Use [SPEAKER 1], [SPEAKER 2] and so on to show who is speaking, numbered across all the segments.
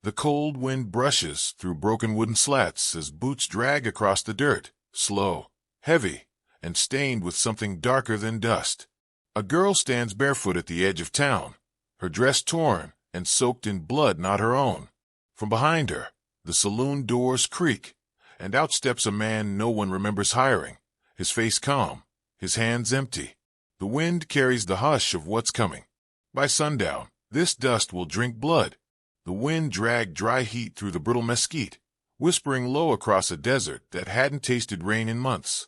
[SPEAKER 1] The cold wind brushes through broken wooden slats as boots drag across the dirt, slow, heavy, and stained with something darker than dust. A girl stands barefoot at the edge of town, her dress torn and soaked in blood not her own. From behind her, the saloon doors creak, and out steps a man no one remembers hiring, his face calm, his hands empty. The wind carries the hush of what's coming. By sundown, this dust will drink blood. The wind dragged dry heat through the brittle mesquite, whispering low across a desert that hadn't tasted rain in months.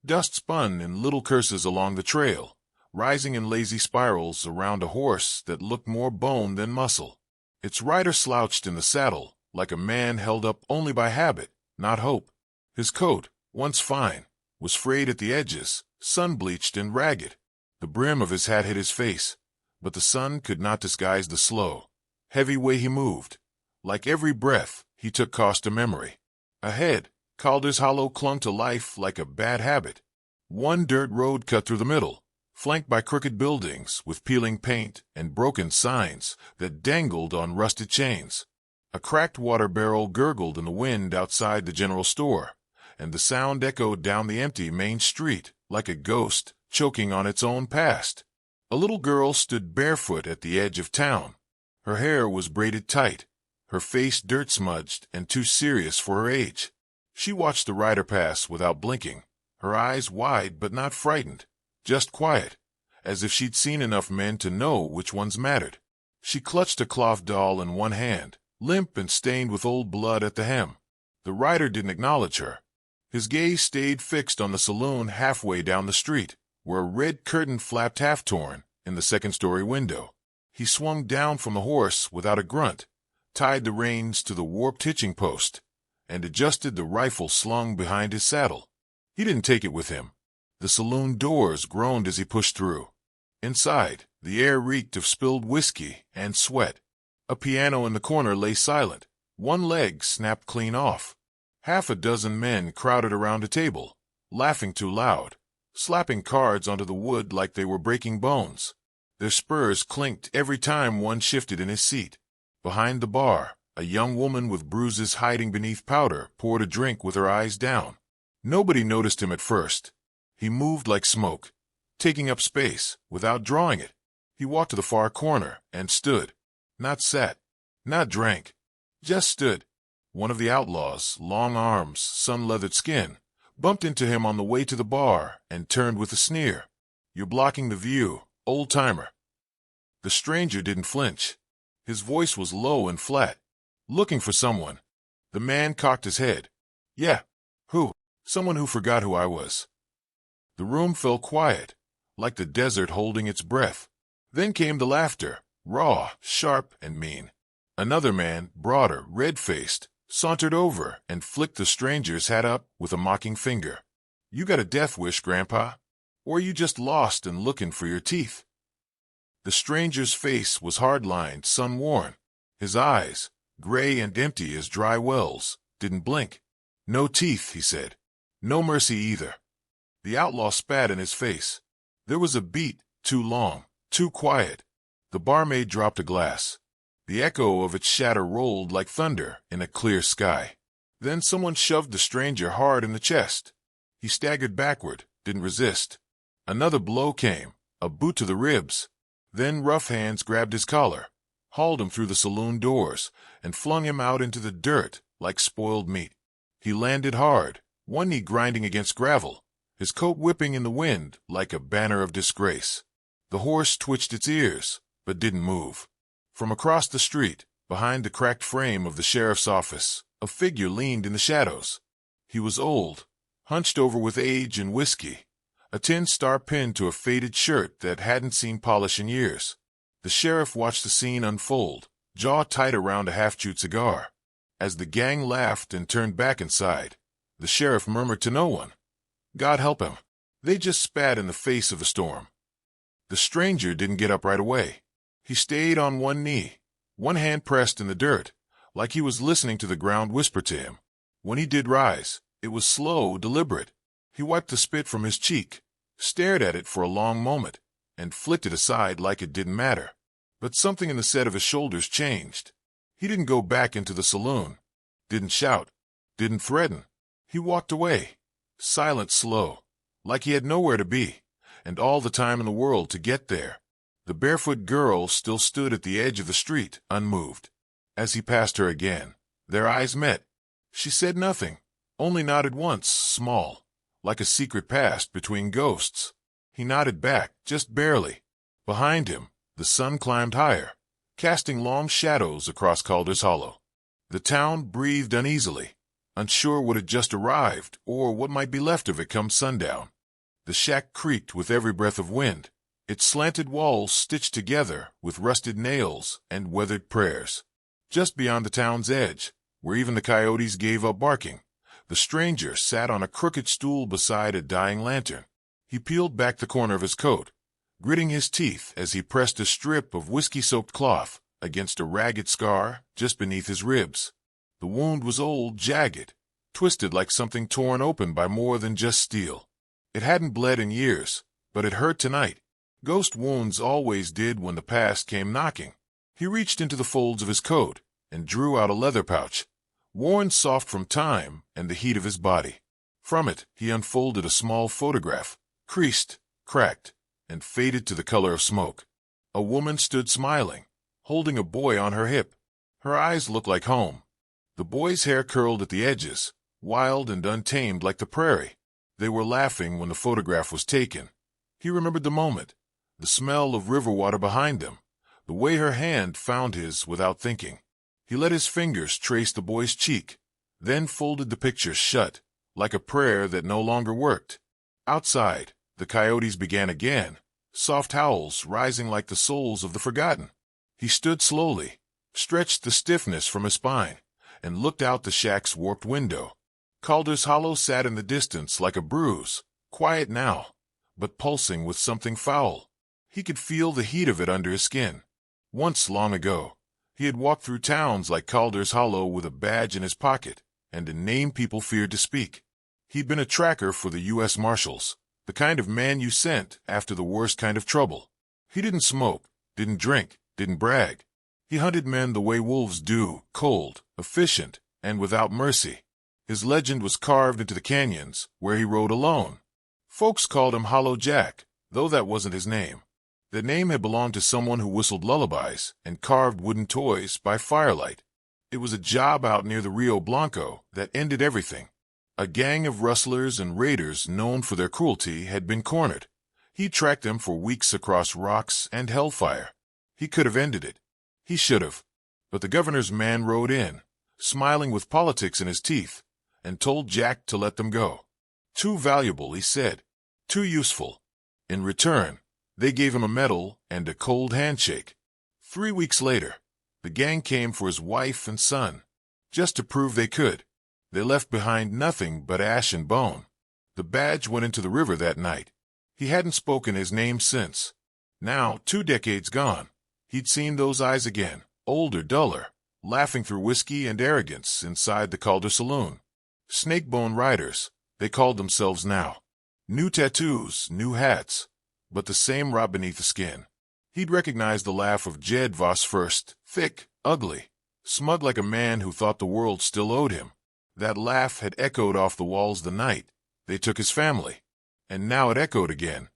[SPEAKER 1] Dust spun in little curses along the trail, rising in lazy spirals around a horse that looked more bone than muscle. Its rider slouched in the saddle, like a man held up only by habit, not hope. His coat, once fine, was frayed at the edges, sun-bleached and ragged. The brim of his hat hid his face, but the sun could not disguise the slow, heavy way he moved. Like every breath, he took cost to memory. Ahead, Calder's Hollow clung to life like a bad habit. One dirt road cut through the middle, flanked by crooked buildings with peeling paint and broken signs that dangled on rusted chains. A cracked water barrel gurgled in the wind outside the general store, and the sound echoed down the empty main street like a ghost choking on its own past. A little girl stood barefoot at the edge of town. Her hair was braided tight, her face dirt-smudged and too serious for her age. She watched the rider pass without blinking, her eyes wide but not frightened, just quiet, as if she'd seen enough men to know which ones mattered. She clutched a cloth doll in one hand, limp and stained with old blood at the hem. The rider didn't acknowledge her. His gaze stayed fixed on the saloon halfway down the street, where a red curtain flapped half-torn in the second-story window. He swung down from the horse without a grunt, tied the reins to the warped hitching post, and adjusted the rifle slung behind his saddle. He didn't take it with him. The saloon doors groaned as he pushed through. Inside, the air reeked of spilled whiskey and sweat. A piano in the corner lay silent, one leg snapped clean off. Half a dozen men crowded around a table, laughing too loud, slapping cards onto the wood like they were breaking bones. Their spurs clinked every time one shifted in his seat. Behind the bar, a young woman with bruises hiding beneath powder poured a drink with her eyes down. Nobody noticed him at first. He moved like smoke, taking up space without drawing it. He walked to the far corner and stood. Not sat, not drank, just stood. One of the outlaws, long arms, sun-leathered skin, bumped into him on the way to the bar and turned with a sneer. "You're blocking the view, old-timer." The stranger didn't flinch. His voice was low and flat. "Looking for someone." The man cocked his head. "Yeah. Who?" "Someone who forgot who I was." The room fell quiet, like the desert holding its breath. Then came the laughter, raw, sharp, and mean. Another man, broader, red-faced, sauntered over and flicked the stranger's hat up with a mocking finger. "You got a death wish, Grandpa? Or you just lost and looking for your teeth?" The stranger's face was hard-lined, sun-worn. His eyes, gray and empty as dry wells, didn't blink. "No teeth," he said. "No mercy either." The outlaw spat in his face. There was a beat, too long, too quiet. The barmaid dropped a glass. The echo of its shatter rolled like thunder in a clear sky. Then someone shoved the stranger hard in the chest. He staggered backward, didn't resist. Another blow came, a boot to the ribs. Then rough hands grabbed his collar, hauled him through the saloon doors, and flung him out into the dirt like spoiled meat. He landed hard, one knee grinding against gravel, his coat whipping in the wind like a banner of disgrace. The horse twitched its ears, but didn't move. From across the street, behind the cracked frame of the sheriff's office, a figure leaned in the shadows. He was old, hunched over with age and whiskey, a tin star pinned to a faded shirt that hadn't seen polish in years. The sheriff watched the scene unfold, jaw tight around a half-chewed cigar. As the gang laughed and turned back inside, the sheriff murmured to no one, "God help him. They just spat in the face of the storm." The stranger didn't get up right away. He stayed on one knee, one hand pressed in the dirt, like he was listening to the ground whisper to him. When he did rise, it was slow, deliberate. He wiped the spit from his cheek, stared at it for a long moment, and flicked it aside like it didn't matter. But something in the set of his shoulders changed. He didn't go back into the saloon. Didn't shout. Didn't threaten. He walked away. Silent, slow. Like he had nowhere to be, and all the time in the world to get there. The barefoot girl still stood at the edge of the street, unmoved. As he passed her again, their eyes met. She said nothing, only nodded once, small, like a secret passed between ghosts. He nodded back, just barely. Behind him, the sun climbed higher, casting long shadows across Calder's Hollow. The town breathed uneasily, unsure what had just arrived or what might be left of it come sundown. The shack creaked with every breath of wind, its slanted walls stitched together with rusted nails and weathered prayers. Just beyond the town's edge, where even the coyotes gave up barking, the stranger sat on a crooked stool beside a dying lantern. He peeled back the corner of his coat, gritting his teeth as he pressed a strip of whiskey-soaked cloth against a ragged scar just beneath his ribs. The wound was old, jagged, twisted like something torn open by more than just steel. It hadn't bled in years, but it hurt tonight. Ghost wounds always did when the past came knocking. He reached into the folds of his coat and drew out a leather pouch, worn soft from time and the heat of his body. From it, he unfolded a small photograph, creased, cracked, and faded to the color of smoke. A woman stood smiling, holding a boy on her hip. Her eyes looked like home. The boy's hair curled at the edges, wild and untamed like the prairie. They were laughing when the photograph was taken. He remembered the moment, the smell of river water behind them, the way her hand found his without thinking. He let his fingers trace the boy's cheek, then folded the picture shut, like a prayer that no longer worked. Outside, the coyotes began again, soft howls rising like the souls of the forgotten. He stood slowly, stretched the stiffness from his spine, and looked out the shack's warped window. Calder's Hollow sat in the distance like a bruise, quiet now, but pulsing with something foul. He could feel the heat of it under his skin. Once, long ago, he had walked through towns like Calder's Hollow with a badge in his pocket and a name people feared to speak. He'd been a tracker for the U.S. Marshals, the kind of man you sent after the worst kind of trouble. He didn't smoke, didn't drink, didn't brag. He hunted men the way wolves do, cold, efficient, and without mercy. His legend was carved into the canyons, where he rode alone. Folks called him Hollow Jack, though that wasn't his name. The name had belonged to someone who whistled lullabies and carved wooden toys by firelight. It was a job out near the Rio Blanco that ended everything. A gang of rustlers and raiders known for their cruelty had been cornered. He tracked them for weeks across rocks and hellfire. He could have ended it. He should have. But the governor's man rode in, smiling with politics in his teeth, and told Jack to let them go. Too valuable, he said. Too useful. In return, they gave him a medal and a cold handshake. 3 weeks later, the gang came for his wife and son, just to prove they could. They left behind nothing but ash and bone. The badge went into the river that night. He hadn't spoken his name since. Now, 2 decades gone, he'd seen those eyes again, older, duller, laughing through whiskey and arrogance inside the Calder Saloon. Snakebone riders, they called themselves now. New tattoos, new hats, but the same rot beneath the skin. He'd recognized the laugh of Jed Voss first, thick, ugly, smug like a man who thought the world still owed him. That laugh had echoed off the walls the night they took his family, and now it echoed again.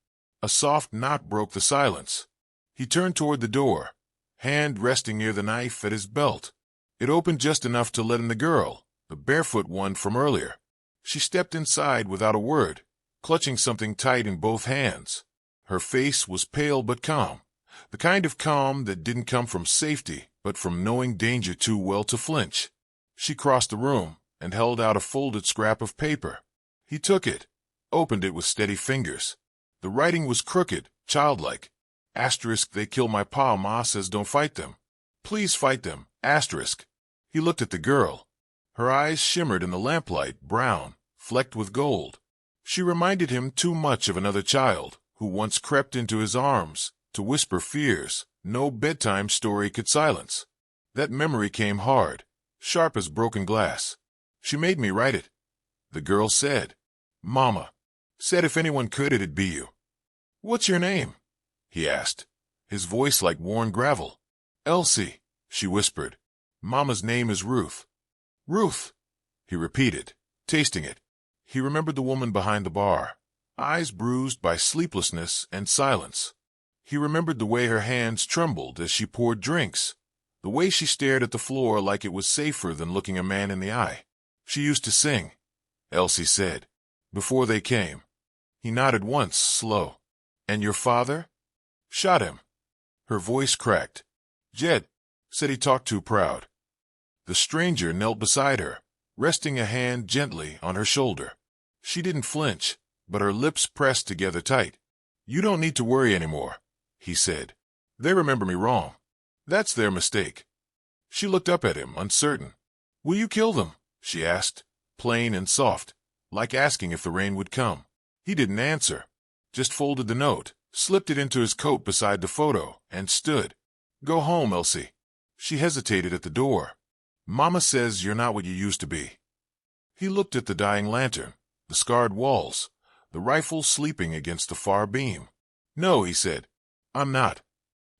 [SPEAKER 1] A soft knock broke the silence. He turned toward the door, hand resting near the knife at his belt. It opened just enough to let in the girl, the barefoot one from earlier. She stepped inside without a word, clutching something tight in both hands. Her face was pale but calm, the kind of calm that didn't come from safety but from knowing danger too well to flinch. She crossed the room and held out a folded scrap of paper. He took it, opened it with steady fingers. The writing was crooked, childlike. Asterisk, they kill my pa, ma says don't fight them. Please fight them, asterisk. He looked at the girl. Her eyes shimmered in the lamplight, brown, flecked with gold. She reminded him too much of another child who once crept into his arms to whisper fears no bedtime story could silence. That memory came hard, sharp as broken glass. She made me write it. The girl said, Mama. Said if anyone could, it'd be you. What's your name? He asked, his voice like worn gravel. Elsie, she whispered. Mama's name is Ruth. Ruth, he repeated, tasting it. He remembered the woman behind the bar, eyes bruised by sleeplessness and silence. He remembered the way her hands trembled as she poured drinks, the way she stared at the floor like it was safer than looking a man in the eye. She used to sing, Elsie said, before they came. He nodded once, slow. And your father? Shot him. Her voice cracked. Jed said he talked too proud. The stranger knelt beside her, resting a hand gently on her shoulder. She didn't flinch, but her lips pressed together tight. You don't need to worry anymore, he said. They remember me wrong. That's their mistake. She looked up at him, uncertain. Will you kill them? She asked, plain and soft, like asking if the rain would come. He didn't answer, just folded the note, slipped it into his coat beside the photo, and stood. Go home, Elsie. She hesitated at the door. Mama says you're not what you used to be. He looked at the dying lantern, the scarred walls, the rifle sleeping against the far beam. No, he said, I'm not.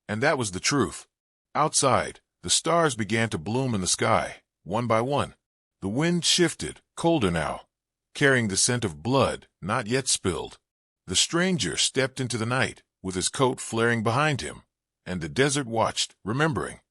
[SPEAKER 1] And that was the truth. Outside, the stars began to bloom in the sky, one by one. The wind shifted, colder now, carrying the scent of blood not yet spilled. The stranger stepped into the night, with his coat flaring behind him, and the desert watched, remembering.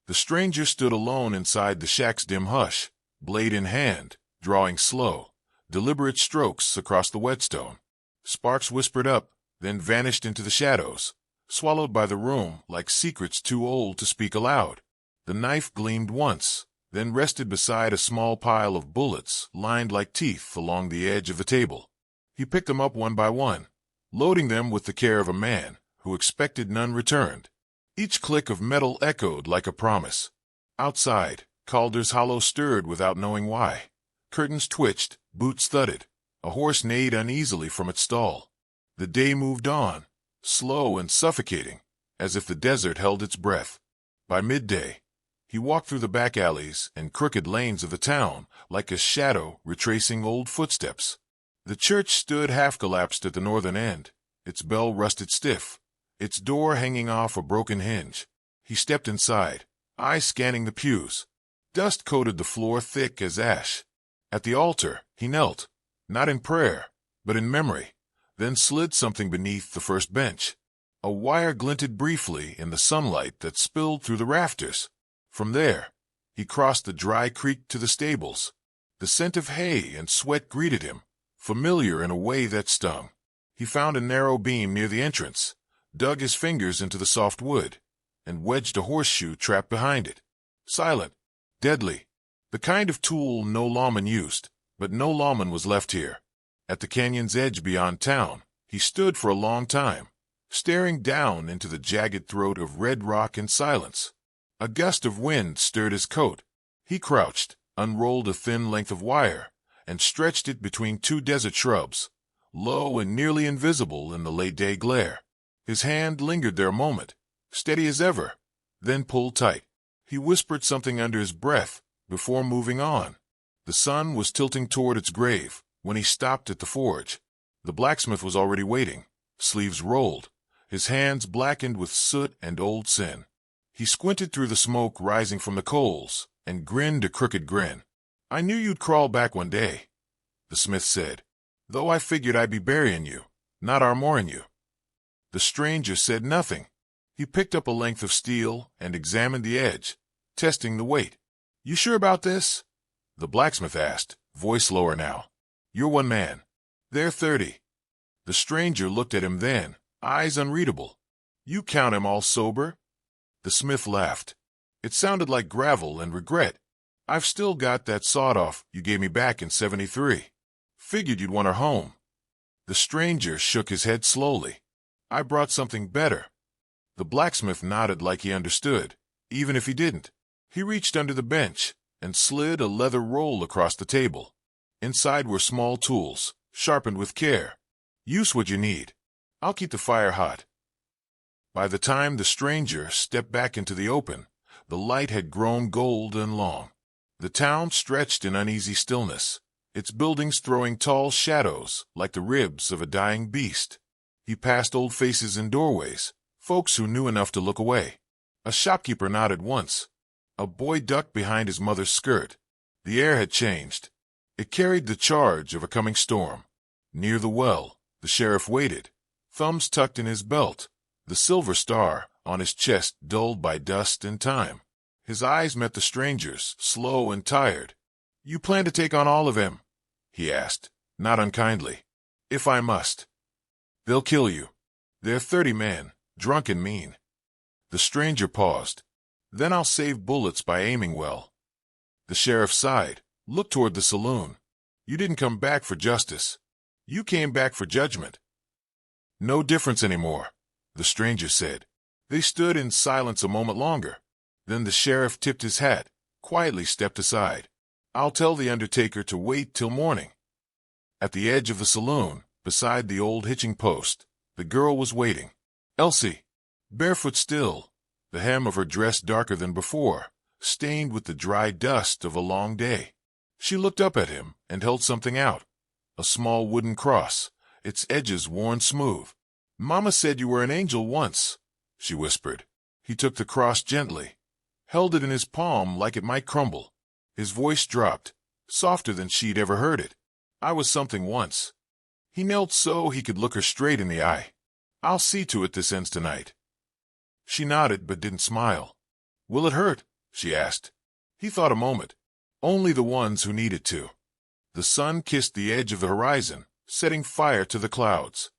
[SPEAKER 1] The stranger stood alone inside the shack's dim hush, blade in hand, drawing slow, deliberate strokes across the whetstone. Sparks whispered up, then vanished into the shadows, swallowed by the room like secrets too old to speak aloud. The knife gleamed once, then rested beside a small pile of bullets lined like teeth along the edge of the table. He picked them up one by one, loading them with the care of a man who expected none returned. Each click of metal echoed like a promise. Outside, Calder's hollow stirred without knowing why. Curtains twitched, boots thudded. A horse neighed uneasily from its stall. The day moved on, slow and suffocating, as if the desert held its breath. By midday, he walked through the back alleys and crooked lanes of the town like a shadow retracing old footsteps. The church stood half-collapsed at the northern end, its bell rusted stiff, its door hanging off a broken hinge. He stepped inside, eyes scanning the pews. Dust coated the floor thick as ash. At the altar, he knelt, not in prayer, but in memory, then slid something beneath the first bench. A wire glinted briefly in the sunlight that spilled through the rafters. From there, he crossed the dry creek to the stables. The scent of hay and sweat greeted him, familiar in a way that stung. He found a narrow beam near the entrance, dug his fingers into the soft wood, and wedged a horseshoe trap behind it. Silent, deadly, the kind of tool no lawman used, but no lawman was left here. At the canyon's edge beyond town, he stood for a long time, staring down into the jagged throat of red rock in silence. A gust of wind stirred his coat. He crouched, unrolled a thin length of wire, and stretched it between two desert shrubs, low and nearly invisible in the late-day glare. His hand lingered there a moment, steady as ever, then pulled tight. He whispered something under his breath before moving on. The sun was tilting toward its grave when he stopped at the forge. The blacksmith was already waiting, sleeves rolled, his hands blackened with soot and old sin. He squinted through the smoke rising from the coals and grinned a crooked grin. I knew you'd crawl back one day, the smith said, though I figured I'd be burying you, not armoring you. The stranger said nothing. He picked up a length of steel and examined the edge, testing the weight. You sure about this? The blacksmith asked, voice lower now. You're one man. They're 30. The stranger looked at him then, eyes unreadable. You count him all sober? The smith laughed. It sounded like gravel and regret. I've still got that sawed-off you gave me back in '73. Figured you'd want her home. The stranger shook his head slowly. I brought something better. The blacksmith nodded like he understood, even if he didn't. He reached under the bench and slid a leather roll across the table. Inside were small tools, sharpened with care. Use what you need. I'll keep the fire hot. By the time the stranger stepped back into the open, the light had grown gold and long. The town stretched in uneasy stillness, its buildings throwing tall shadows like the ribs of a dying beast. He passed old faces in doorways, folks who knew enough to look away. A shopkeeper nodded once. A boy ducked behind his mother's skirt. The air had changed. It carried the charge of a coming storm. Near the well, the sheriff waited, thumbs tucked in his belt, the silver star on his chest dulled by dust and time. His eyes met the stranger's, slow and tired. "You plan to take on all of them?" he asked, not unkindly. "If I must." "They'll kill you. They're 30 men, drunk and mean." The stranger paused. "Then I'll save bullets by aiming well." The sheriff sighed, looked toward the saloon. "You didn't come back for justice. You came back for judgment." "No difference anymore," the stranger said. They stood in silence a moment longer. Then the sheriff tipped his hat, quietly stepped aside. "I'll tell the undertaker to wait till morning." At the edge of the saloon, beside the old hitching post, the girl was waiting. Elsie, barefoot still, the hem of her dress darker than before, stained with the dry dust of a long day. She looked up at him and held something out. A small wooden cross, its edges worn smooth. "Mama said you were an angel once," she whispered. He took the cross gently, held it in his palm like it might crumble. His voice dropped, softer than she'd ever heard it. "I was something once." He knelt so he could look her straight in the eye. "I'll see to it this ends tonight." She nodded but didn't smile. "Will it hurt?" she asked. He thought a moment. "Only the ones who need it to." The sun kissed the edge of the horizon, setting fire to the clouds.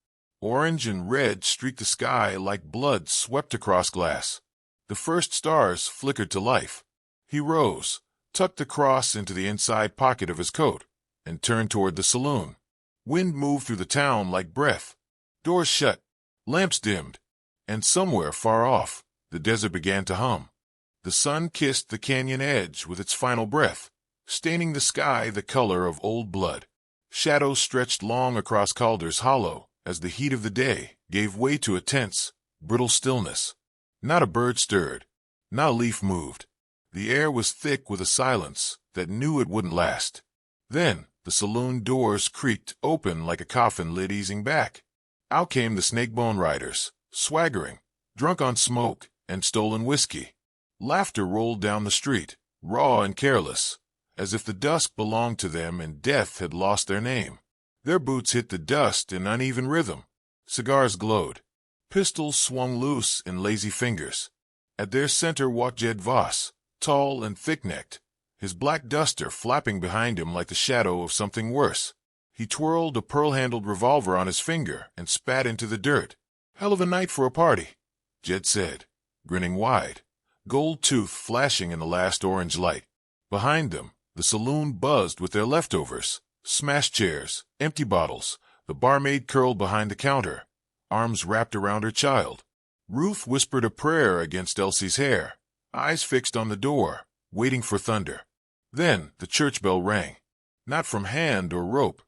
[SPEAKER 1] Orange and red streaked the sky like blood swept across glass. The first stars flickered to life. He rose, tucked the cross into the inside pocket of his coat, and turned toward the saloon. Wind moved through the town like breath. Doors shut, lamps dimmed, and somewhere far off, the desert began to hum. The sun kissed the canyon edge with its final breath, staining the sky the color of old blood. Shadows stretched long across Calder's Hollow as the heat of the day gave way to a tense, brittle stillness. Not a bird stirred, not a leaf moved. The air was thick with a silence that knew it wouldn't last. Then the saloon doors creaked open like a coffin lid easing back. Out came the Snakebone Riders, swaggering, drunk on smoke and stolen whiskey. Laughter rolled down the street, raw and careless, as if the dusk belonged to them and death had lost their name. Their boots hit the dust in uneven rhythm. Cigars glowed. Pistols swung loose in lazy fingers. At their center walked Jed Voss, tall and thick-necked, his black duster flapping behind him like the shadow of something worse. He twirled a pearl-handled revolver on his finger and spat into the dirt. "Hell of a night for a party," Jed said, grinning wide, gold tooth flashing in the last orange light. Behind them, the saloon buzzed with their leftovers, smashed chairs, empty bottles. The barmaid curled behind the counter, arms wrapped around her child. Ruth whispered a prayer against Elsie's hair, eyes fixed on the door, waiting for thunder. Then the church bell rang, not from hand or rope,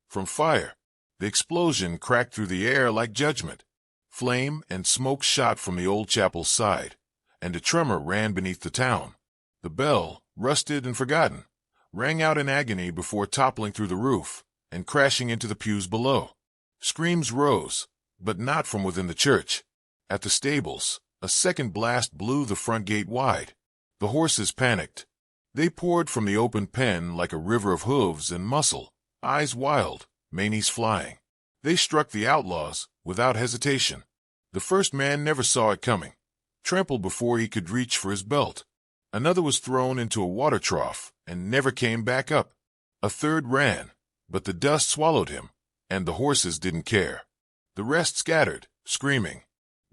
[SPEAKER 1] from fire. The explosion cracked through the air like judgment. Flame and smoke shot from the old chapel's side, and a tremor ran beneath the town. The bell, rusted and forgotten, rang out in agony before toppling through the roof and crashing into the pews below. Screams rose, but not from within the church. At the stables, a second blast blew the front gate wide. The horses panicked. They poured from the open pen like a river of hooves and muscle, eyes wild, manes flying. They struck the outlaws without hesitation. The first man never saw it coming, trampled before he could reach for his belt. Another was thrown into a water trough and never came back up. A third ran, but the dust swallowed him, and the horses didn't care. The rest scattered, screaming.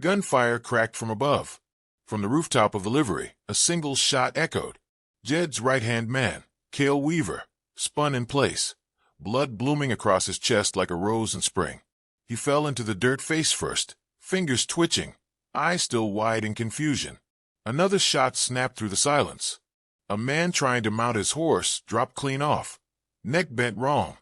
[SPEAKER 1] Gunfire cracked from above. From the rooftop of the livery, a single shot echoed. Jed's right-hand man, Cale Weaver, spun in place, blood blooming across his chest like a rose in spring. He fell into the dirt face first, fingers twitching, eyes still wide in confusion. Another shot snapped through the silence. A man trying to mount his horse dropped clean off, neck bent wrong.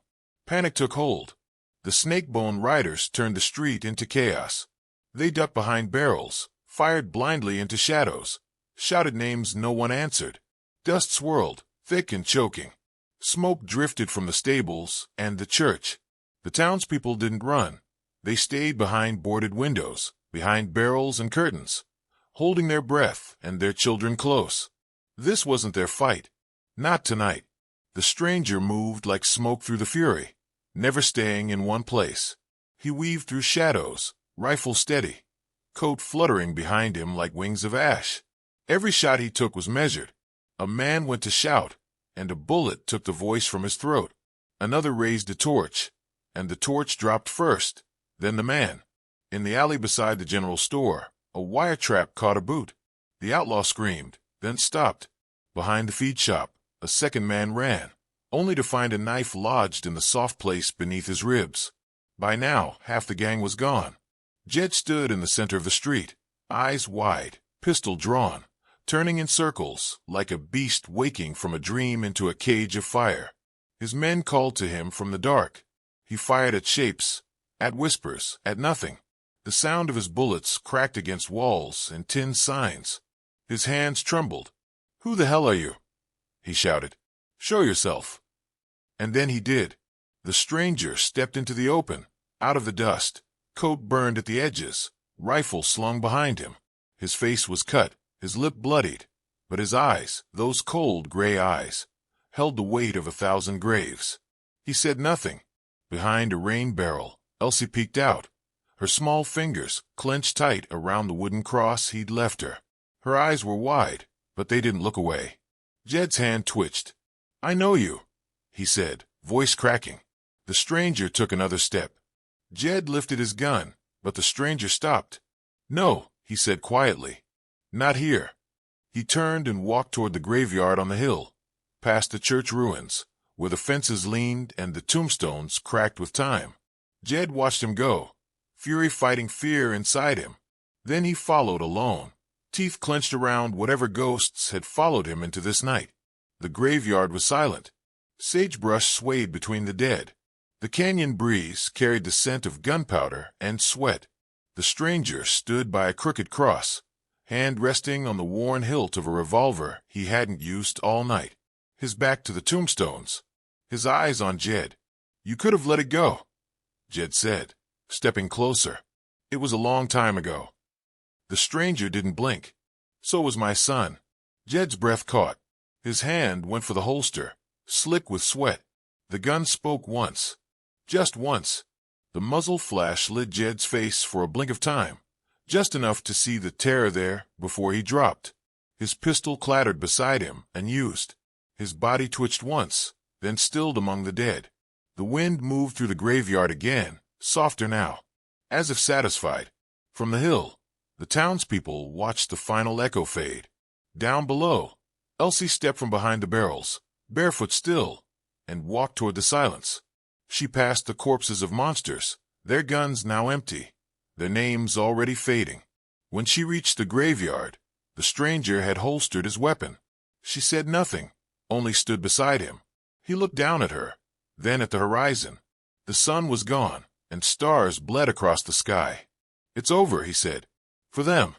[SPEAKER 1] Panic took hold. The Snakebone Riders turned the street into chaos. They ducked behind barrels, fired blindly into shadows, shouted names no one answered. Dust swirled, thick and choking. Smoke drifted from the stables and the church. The townspeople didn't run. They stayed behind boarded windows, behind barrels and curtains, holding their breath and their children close. This wasn't their fight. Not tonight. The stranger moved like smoke through the fury, never staying in one place. He weaved through shadows, rifle steady, coat fluttering behind him like wings of ash. Every shot he took was measured. A man went to shout, and a bullet took the voice from his throat. Another raised a torch, and the torch dropped first, then the man. In the alley beside the general store, a wire trap caught a boot. The outlaw screamed, then stopped. Behind the feed shop, a second man ran, only to find a knife lodged in the soft place beneath his ribs. By now, half the gang was gone. Jed stood in the center of the street, eyes wide, pistol drawn, turning in circles like a beast waking from a dream into a cage of fire. His men called to him from the dark. He fired at shapes, at whispers, at nothing. The sound of his bullets cracked against walls and tin signs. His hands trembled. "Who the hell are you?" he shouted. "Show yourself." And then he did. The stranger stepped into the open, out of the dust, coat burned at the edges, rifle slung behind him. His face was cut, his lip bloodied, but his eyes, those cold gray eyes, held the weight of 1,000 graves. He said nothing. Behind a rain barrel, Elsie peeked out, her small fingers clenched tight around the wooden cross he'd left her. Her eyes were wide, but they didn't look away. Jed's hand twitched. "I know you," he said, voice cracking. The stranger took another step. Jed lifted his gun, but the stranger stopped. "No," he said quietly. "Not here." He turned and walked toward the graveyard on the hill, past the church ruins, where the fences leaned and the tombstones cracked with time. Jed watched him go, fury fighting fear inside him. Then he followed alone, teeth clenched around whatever ghosts had followed him into this night. The graveyard was silent. Sagebrush swayed between the dead. The canyon breeze carried the scent of gunpowder and sweat. The stranger stood by a crooked cross, hand resting on the worn hilt of a revolver he hadn't used all night, his back to the tombstones, his eyes on Jed. "You could have let it go," Jed said, stepping closer. "It was a long time ago." The stranger didn't blink. "So was my son." Jed's breath caught. His hand went for the holster, slick with sweat. The gun spoke once. Just once. The muzzle flash lit Jed's face for a blink of time, just enough to see the terror there before he dropped. His pistol clattered beside him, unused. His body twitched once, then stilled among the dead. The wind moved through the graveyard again, softer now, as if satisfied. From the hill, the townspeople watched the final echo fade. Down below, Elsie stepped from behind the barrels, barefoot still, and walked toward the silence. She passed the corpses of monsters, their guns now empty, their names already fading. When she reached the graveyard, the stranger had holstered his weapon. She said nothing, only stood beside him. He looked down at her, then at the horizon. The sun was gone, and stars bled across the sky. "It's over," he said. "For them,"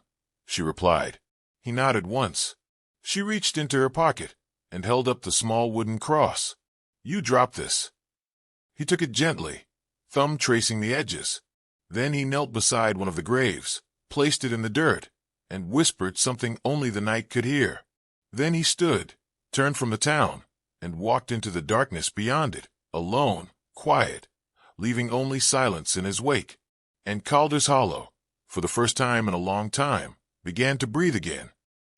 [SPEAKER 1] she replied. He nodded once. She reached into her pocket and held up the small wooden cross. "You drop this." He took it gently, thumb tracing the edges. Then he knelt beside one of the graves, placed it in the dirt, and whispered something only the night could hear. Then he stood, turned from the town, and walked into the darkness beyond it, alone, quiet, leaving only silence in his wake. And Calder's Hollow, for the first time in a long time, began to breathe again.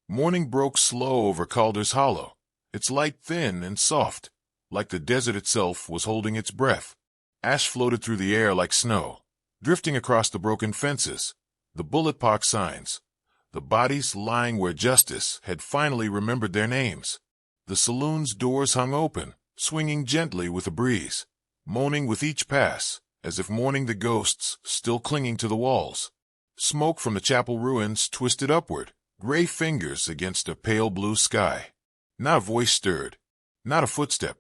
[SPEAKER 1] Morning broke slow over Calder's Hollow, its light thin and soft, like the desert itself was holding its breath. Ash floated through the air like snow, drifting across the broken fences, the bullet-pock signs, the bodies lying where justice had finally remembered their names. The saloon's doors hung open, swinging gently with a breeze, moaning with each pass, as if mourning the ghosts still clinging to the walls. Smoke from the chapel ruins twisted upward, gray fingers against a pale blue sky. Not a voice stirred, not a footstep,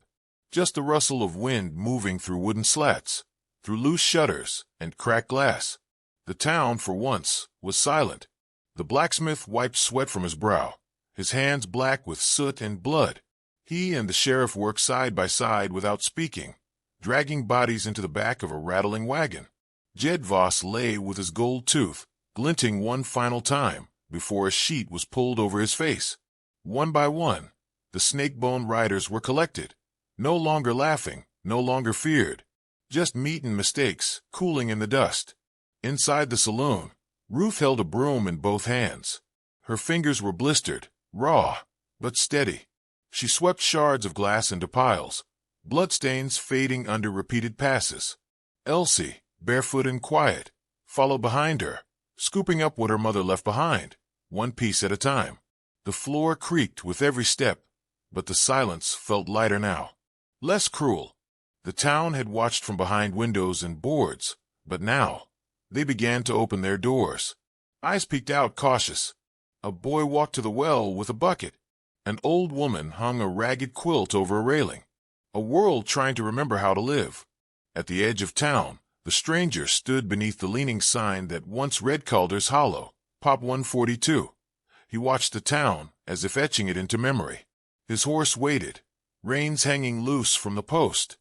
[SPEAKER 1] just the rustle of wind moving through wooden slats, through loose shutters and cracked glass. The town, for once, was silent. The blacksmith wiped sweat from his brow, his hands black with soot and blood. He and the sheriff worked side by side without speaking, dragging bodies into the back of a rattling wagon. Jed Voss lay with his gold tooth, glinting one final time, before a sheet was pulled over his face. One by one, the snake-bone riders were collected, no longer laughing, no longer feared, just meat and mistakes cooling in the dust. Inside the saloon, Ruth held a broom in both hands. Her fingers were blistered, raw, but steady. She swept shards of glass into piles, bloodstains fading under repeated passes. Elsie, barefoot and quiet, followed behind her, scooping up what her mother left behind, one piece at a time. The floor creaked with every step, but the silence felt lighter now, less cruel. The town had watched from behind windows and boards, but now they began to open their doors. Eyes peeked out cautious. A boy walked to the well with a bucket. An old woman hung a ragged quilt over a railing. A world trying to remember how to live. At the edge of town, the stranger stood beneath the leaning sign that once read Calder's Hollow, Pop 142. He watched the town as if etching it into memory. His horse waited, reins hanging loose from the post.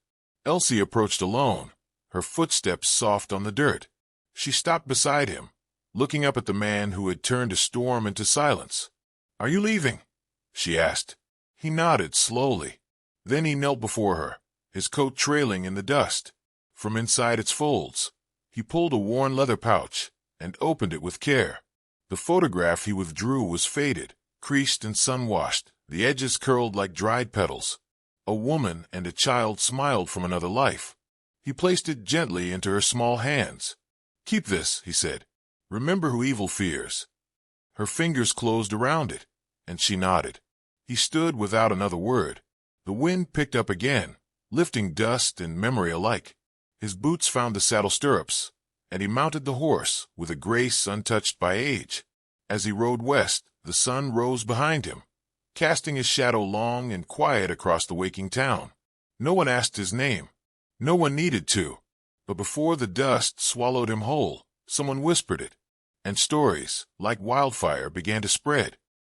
[SPEAKER 1] Elsie approached alone, her footsteps soft on the dirt. She stopped beside him, looking up at the man who had turned a storm into silence. "Are you leaving?" she asked. He nodded slowly. Then he knelt before her, his coat trailing in the dust. From inside its folds, he pulled a worn leather pouch and opened it with care. The photograph he withdrew was faded, creased and sun-washed, the edges curled like dried petals. A woman and a child smiled from another life. He placed it gently into her small hands. "Keep this," he said. "Remember who evil fears." Her fingers closed around it, and she nodded. He stood without another word. The wind picked up again, lifting dust and memory alike. His boots found the saddle stirrups, and he mounted the horse with a grace untouched by age. As he rode west, the sun rose behind him, casting his shadow long and quiet across the waking town. No one asked his name. No one needed to. But before the dust swallowed him whole, someone whispered it, and stories, like wildfire, began to spread.